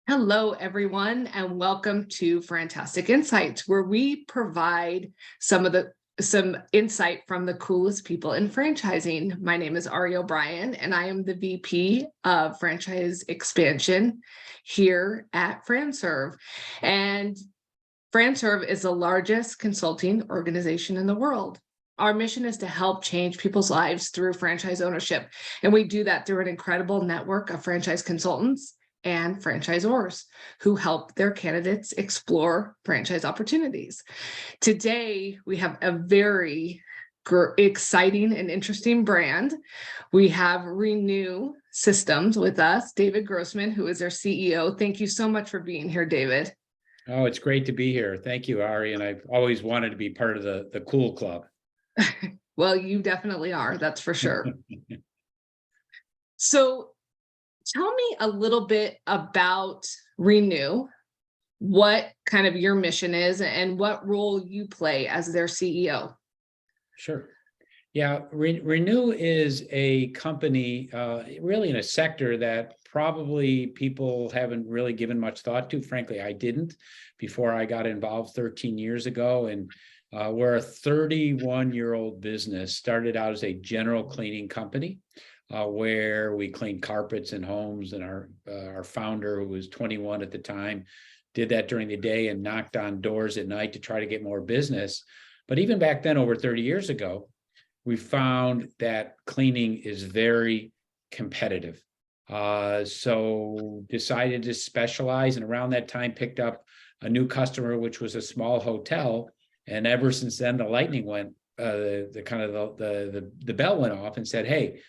Hello, everyone, and welcome to FranTastic InSights, where we provide some insight from the coolest people in franchising. My name is Ari O'Brien, and I am the VP of Franchise Expansion here at FranServe. And FranServe is the largest consulting organization in the world. Our mission is to help change people's lives through franchise ownership, and we do that through an incredible network of franchise consultants and franchisors who help their candidates explore franchise opportunities. Today, we have a very exciting and interesting brand. We have Renue Systems with us, David Grossman, who is their CEO. Thank you so much for being here, David. Oh, it's great to be here. Thank you, Ari. And I've always wanted to be part of the cool club. Well, you definitely are, that's for sure. So tell me a little bit about Renue, what kind of your mission is and what role you play as their CEO. Sure. Yeah, Renue is a company really in a sector that probably people haven't really given much thought to. Frankly, I didn't before I got involved 13 years ago. And we're a 31-year-old business, started out as a general cleaning company. Where we cleaned carpets in homes, and our founder, who was 21 at the time, did that during the day and knocked on doors at night to try to get more business. But even back then, over 30 years ago, we found that cleaning is very competitive. So decided to specialize, and around that time picked up a new customer, which was a small hotel. And ever since then, the lightning went, the bell went off and said, hey,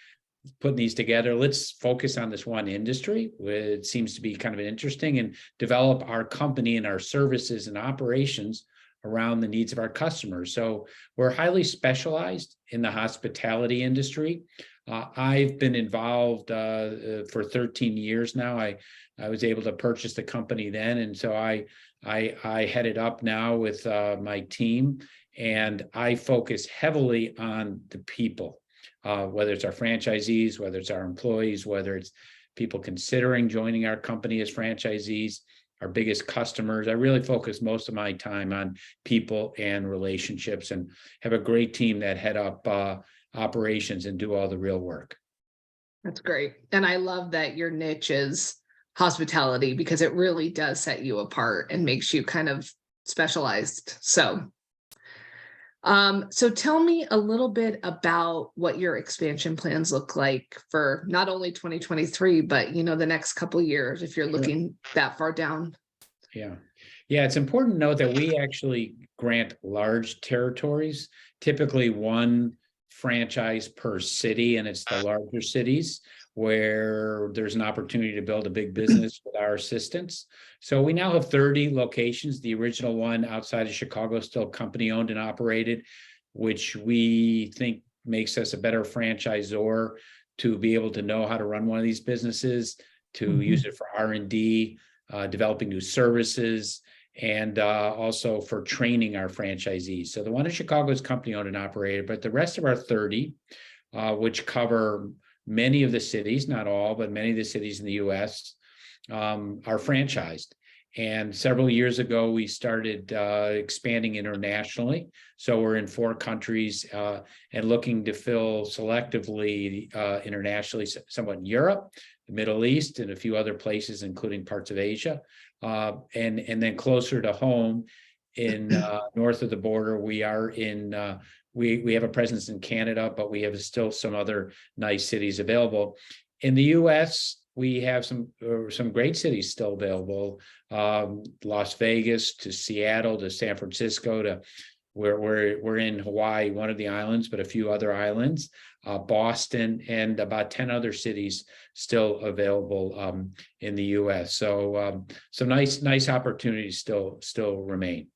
putting these together, let's focus on this one industry. It seems to be kind of interesting, and develop our company and our services and operations around the needs of our customers. So we're highly specialized in the hospitality industry. I've been involved for 13 years now. I was able to purchase the company then, and so I head it up now with my team, and I focus heavily on the people. Whether it's our franchisees, whether it's our employees, whether it's people considering joining our company as franchisees, our biggest customers. I really focus most of my time on people and relationships, and have a great team that head up operations and do all the real work. That's great. And I love that your niche is hospitality, because it really does set you apart and makes you kind of specialized. So tell me a little bit about what your expansion plans look like for not only 2023, but the next couple of years, if you're looking that far down. Yeah. It's important to note that we actually grant large territories, typically one franchise per city, and it's the larger cities where there's an opportunity to build a big business with our assistance. So we now have 30 locations. The original one outside of Chicago, still company owned and operated, which we think makes us a better franchisor to be able to know how to run one of these businesses, to use it for R&D, developing new services, and also for training our franchisees. So the one in Chicago is company owned and operated, but the rest of our 30, which cover many of the cities, not all, but many of the cities in the US, are franchised. And several years ago, we started expanding internationally. So we're in 4 countries and looking to fill selectively internationally, somewhat in Europe, the Middle East, and a few other places, including parts of Asia. And then closer to home in north of the border, we are in we have a presence in Canada, but we have still some other nice cities available. In the US, we have some great cities still available. Las Vegas to Seattle to San Francisco to we're in Hawaii, one of the islands, but a few other islands, Boston, and about 10 other cities still available in the US. So some nice opportunities still remain.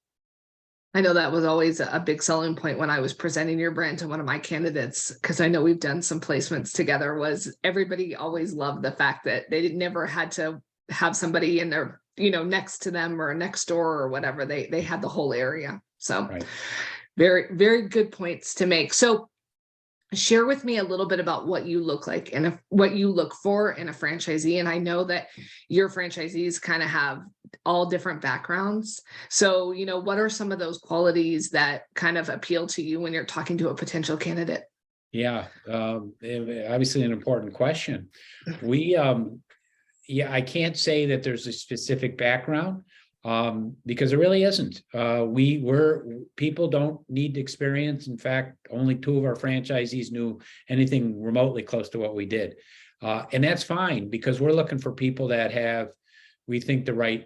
I know that was always a big selling point when I was presenting your brand to one of my candidates, because I know we've done some placements together, was everybody always loved the fact that they never had to have somebody in their, next to them or next door or whatever. They had the whole area. So right. Very, very good points to make. So share with me a little bit about what you look like and what you look for in a franchisee. And I know that your franchisees kind of have all different backgrounds. So, what are some of those qualities that kind of appeal to you when you're talking to a potential candidate? Yeah, obviously an important question. I can't say that there's a specific background because there really isn't. People don't need experience. In fact, only 2 of our franchisees knew anything remotely close to what we did. And that's fine because we're looking for people that have, we think, the right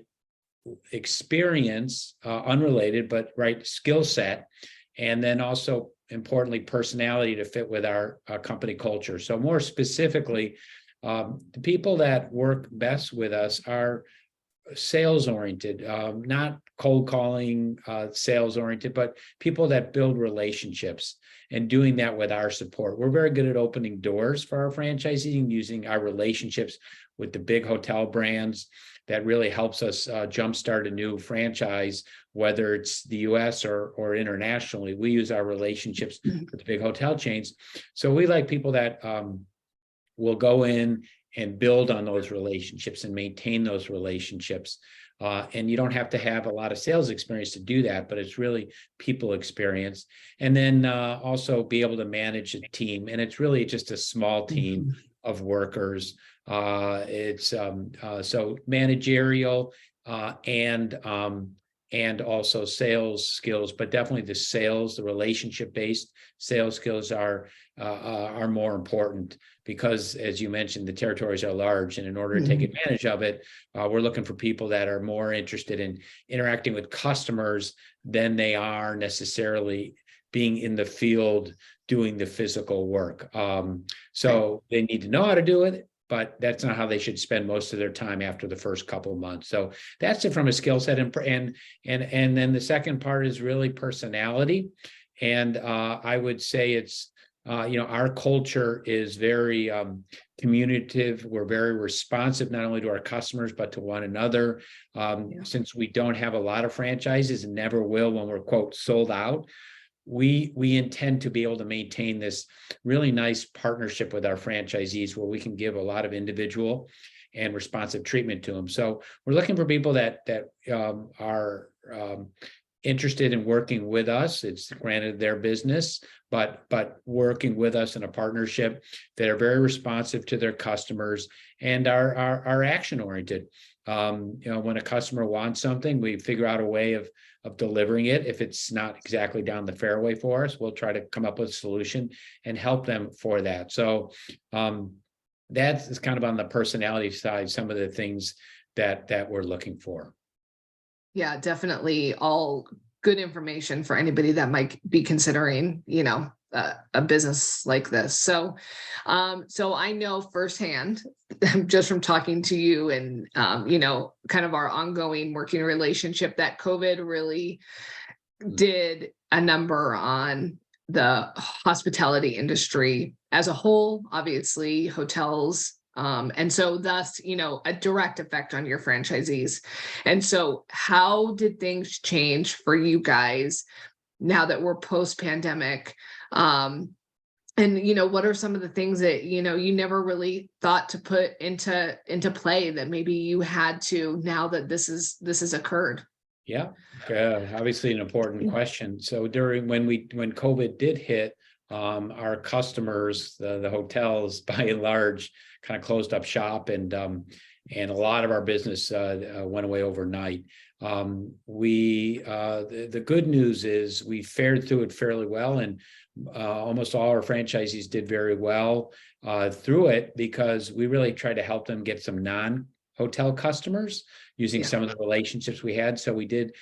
experience, unrelated, but right skill set. And then also, importantly, personality to fit with our company culture. So more specifically, the people that work best with us are sales oriented, not cold calling sales oriented, but people that build relationships and doing that with our support. We're very good at opening doors for our franchisees and using our relationships with the big hotel brands. That really helps us jumpstart a new franchise, whether it's the US or internationally. We use our relationships with the big hotel chains. So we like people that will go in and build on those relationships and maintain those relationships. And you don't have to have a lot of sales experience to do that, but it's really people experience. And then also be able to manage a team. And it's really just a small team of workers. It's so managerial and also sales skills, but definitely the relationship-based sales skills are more important because, as you mentioned, the territories are large, and in order to take advantage of it, we're looking for people that are more interested in interacting with customers than they are necessarily being in the field doing the physical work. So they need to know how to do it, but that's not how they should spend most of their time after the first couple of months. So that's it from a skill set. And then the second part is really personality. And I would say it's, our culture is very communicative. We're very responsive, not only to our customers, but to one another. Since we don't have a lot of franchises and never will when we're, quote, sold out, we intend to be able to maintain this really nice partnership with our franchisees where we can give a lot of individual and responsive treatment to them. So we're looking for people that are interested in working with us. It's granted their business, but working with us in a partnership, that are very responsive to their customers and are action oriented. When a customer wants something, we figure out a way of delivering it. If it's not exactly down the fairway for us, we'll try to come up with a solution and help them for that. So that's kind of on the personality side, some of the things that we're looking for. Yeah, definitely all good information for anybody that might be considering, a business like this. So I know firsthand, just from talking to you and, kind of our ongoing working relationship, that COVID really did a number on the hospitality industry as a whole, obviously hotels. And so thus, a direct effect on your franchisees. And so how did things change for you guys now that we're post-pandemic? And, what are some of the things that, you never really thought to put into play that maybe you had to now that this has occurred? Yeah, obviously an important question. So when COVID did hit, our customers, the hotels, by and large, kind of closed up shop, and a lot of our business went away overnight. The good news is we fared through it fairly well, and almost all our franchisees did very well through it because we really tried to help them get some non-hotel customers using some of the relationships we had. So we did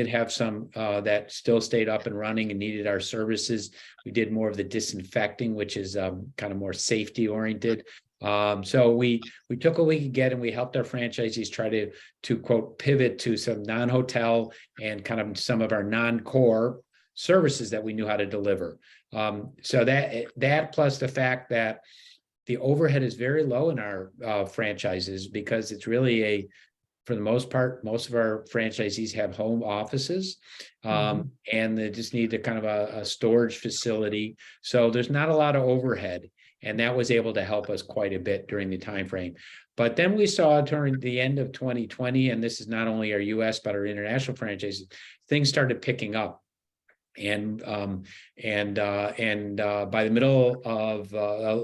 have some that still stayed up and running and needed our services. We did more of the disinfecting, which is kind of more safety oriented. So we took what we could get, and we helped our franchisees try to quote pivot to some non-hotel and kind of some of our non-core services that we knew how to deliver. So that plus the fact that the overhead is very low in our franchises because it's really for the most part, most of our franchisees have home offices, and they just need a kind of a storage facility. So there's not a lot of overhead, and that was able to help us quite a bit during the time frame. But then we saw during the end of 2020, and this is not only our U.S. but our international franchises, things started picking up. And by the middle of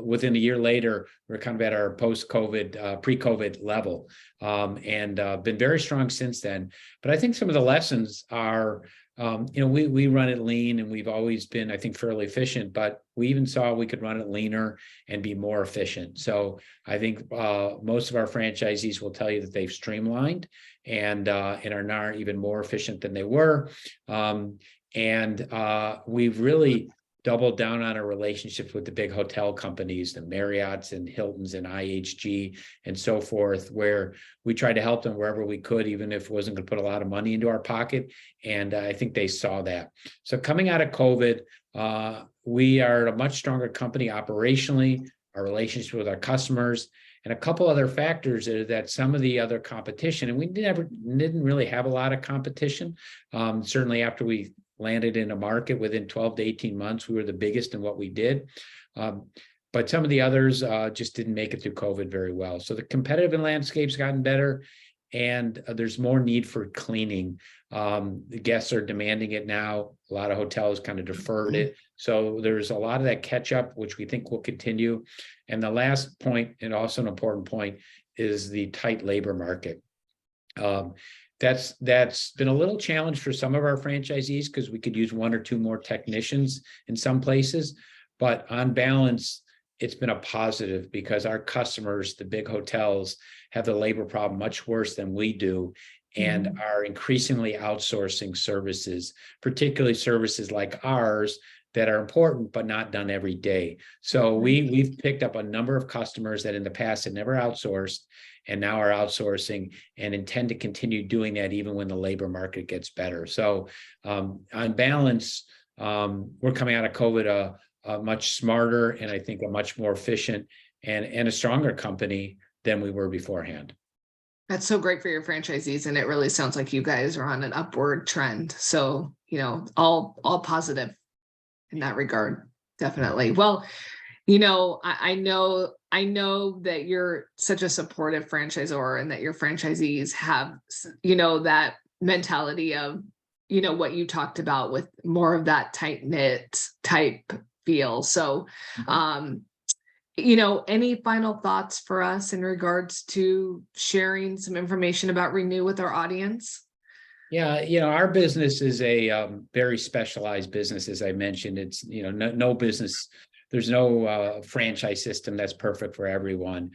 within a year later, we're kind of at our post-COVID, pre-COVID level, and been very strong since then. But I think some of the lessons are, we run it lean, and we've always been, I think, fairly efficient, but we even saw we could run it leaner and be more efficient. So I think most of our franchisees will tell you that they've streamlined and are now even more efficient than they were. And we've really doubled down on our relationships with the big hotel companies, the Marriotts and Hiltons and IHG and so forth, where we tried to help them wherever we could, even if it wasn't going to put a lot of money into our pocket. And I think they saw that. So coming out of COVID, we are a much stronger company operationally, our relationship with our customers, and a couple other factors are that some of the other competition, and we didn't really have a lot of competition. Certainly after we landed in a market within 12 to 18 months, we were the biggest in what we did. But some of the others just didn't make it through COVID very well. So the competitive landscape's gotten better, and there's more need for cleaning. The guests are demanding it now. A lot of hotels kind of deferred it. So there's a lot of that catch up, which we think will continue. And the last point, and also an important point, is the tight labor market. That's been a little challenge for some of our franchisees because we could use one or two more technicians in some places. But on balance, it's been a positive because our customers, the big hotels, have the labor problem much worse than we do, and are increasingly outsourcing services, particularly services like ours that are important but not done every day. So we've picked up a number of customers that in the past had never outsourced and now are outsourcing, and intend to continue doing that even when the labor market gets better. So on balance, we're coming out of COVID a much smarter, and I think a much more efficient and a stronger company than we were beforehand. That's so great for your franchisees, and it really sounds like you guys are on an upward trend. So, all positive in that regard, definitely. Well, I know that you're such a supportive franchisor, and that your franchisees have, that mentality of, what you talked about with more of that tight knit type feel. So, any final thoughts for us in regards to sharing some information about Renue with our audience? Yeah, our business is a very specialized business, as I mentioned. It's, no business, there's no franchise system that's perfect for everyone.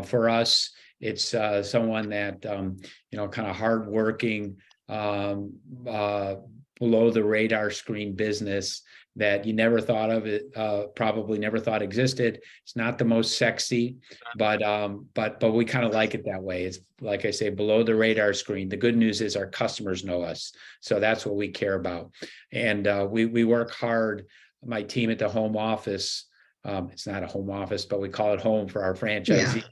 For us, it's someone that, kind of hardworking, below the radar screen business that you never thought of, it probably never thought existed. It's not the most sexy, but we kind of like it that way. It's, like I say, below the radar screen. The good news is our customers know us, so that's what we care about. And we work hard. My team at the home office, it's not a home office, but we call it home for our franchisees.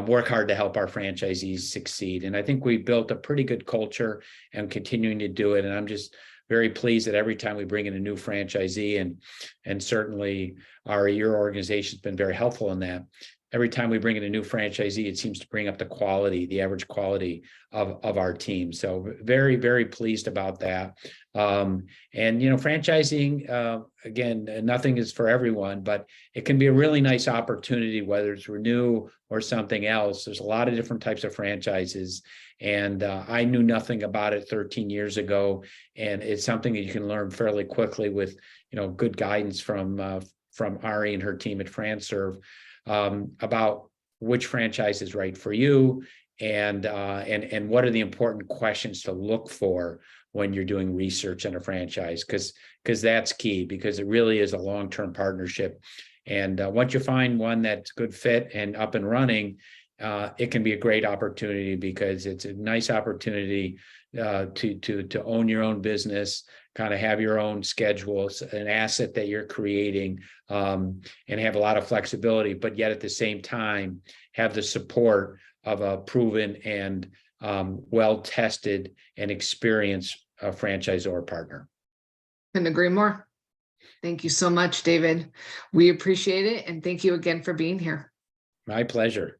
Work hard to help our franchisees succeed. And I think we built a pretty good culture and continuing to do it. And I'm just very pleased that every time we bring in a new franchisee, and certainly your organization's been very helpful in that. Every time we bring in a new franchisee, it seems to bring up the average quality of our team. So very, very pleased about that. And, franchising, again, nothing is for everyone, but it can be a really nice opportunity, whether it's Renue or something else. There's a lot of different types of franchises. And I knew nothing about it 13 years ago. And it's something that you can learn fairly quickly with, good guidance from Ari and her team at FranServe. About which franchise is right for you, and what are the important questions to look for when you're doing research on a franchise, because that's key, because it really is a long-term partnership. And once you find one that's a good fit and up and running, it can be a great opportunity, because it's a nice opportunity to own your own business, kind of have your own schedules, an asset that you're creating, and have a lot of flexibility, but yet at the same time have the support of a proven and well-tested and experienced franchisor partner. Couldn't agree more. Thank you so much, David. We appreciate it. And thank you again for being here. My pleasure.